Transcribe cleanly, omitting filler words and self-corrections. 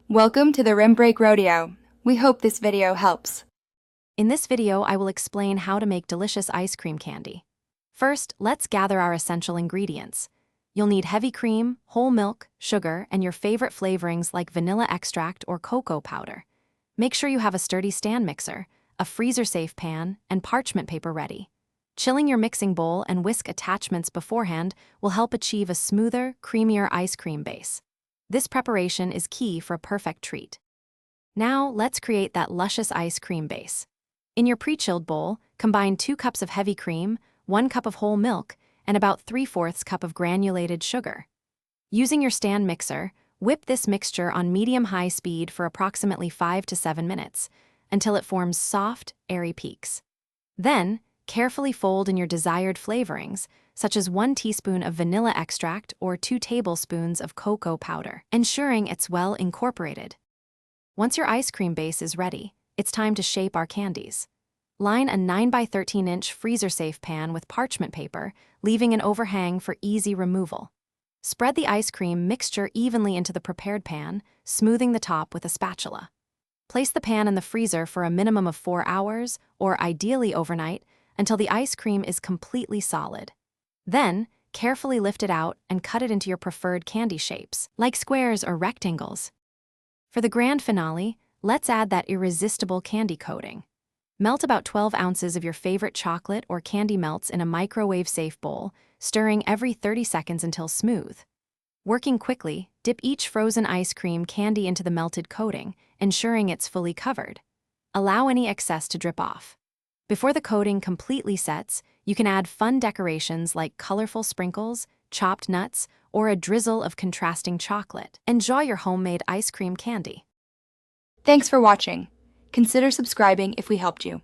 Welcome to the Rim Break Rodeo. We hope this video helps. In this video, I will explain how to make delicious ice cream candy. First, let's gather our essential ingredients. You'll need heavy cream, whole milk, sugar, and your favorite flavorings like vanilla extract or cocoa powder. Make sure you have a sturdy stand mixer, a freezer-safe pan, and parchment paper ready. Chilling your mixing bowl and whisk attachments beforehand will help achieve a smoother, creamier ice cream base. This preparation is key for a perfect treat. Now, let's create that luscious ice cream base. In your pre-chilled bowl, combine 2 cups of heavy cream, 1 cup of whole milk, and about 3/4 cup of granulated sugar. Using your stand mixer, whip this mixture on medium-high speed for approximately 5 to 7 minutes, until it forms soft, airy peaks. Then, carefully fold in your desired flavorings, such as 1 teaspoon of vanilla extract or 2 tablespoons of cocoa powder, ensuring it's well incorporated. Once your ice cream base is ready, it's time to shape our candies. Line a 9 by 13-inch freezer-safe pan with parchment paper, leaving an overhang for easy removal. Spread the ice cream mixture evenly into the prepared pan, smoothing the top with a spatula. Place the pan in the freezer for a minimum of 4 hours, or ideally overnight, until the ice cream is completely solid. Then, carefully lift it out and cut it into your preferred candy shapes, like squares or rectangles. For the grand finale, let's add that irresistible candy coating. Melt about 12 ounces of your favorite chocolate or candy melts in a microwave-safe bowl, stirring every 30 seconds until smooth. Working quickly, dip each frozen ice cream candy into the melted coating, ensuring it's fully covered. Allow any excess to drip off. Before the coating completely sets, you can add fun decorations like colorful sprinkles, chopped nuts, or a drizzle of contrasting chocolate. Enjoy your homemade ice cream candy. Thanks for watching. Consider subscribing if we helped you.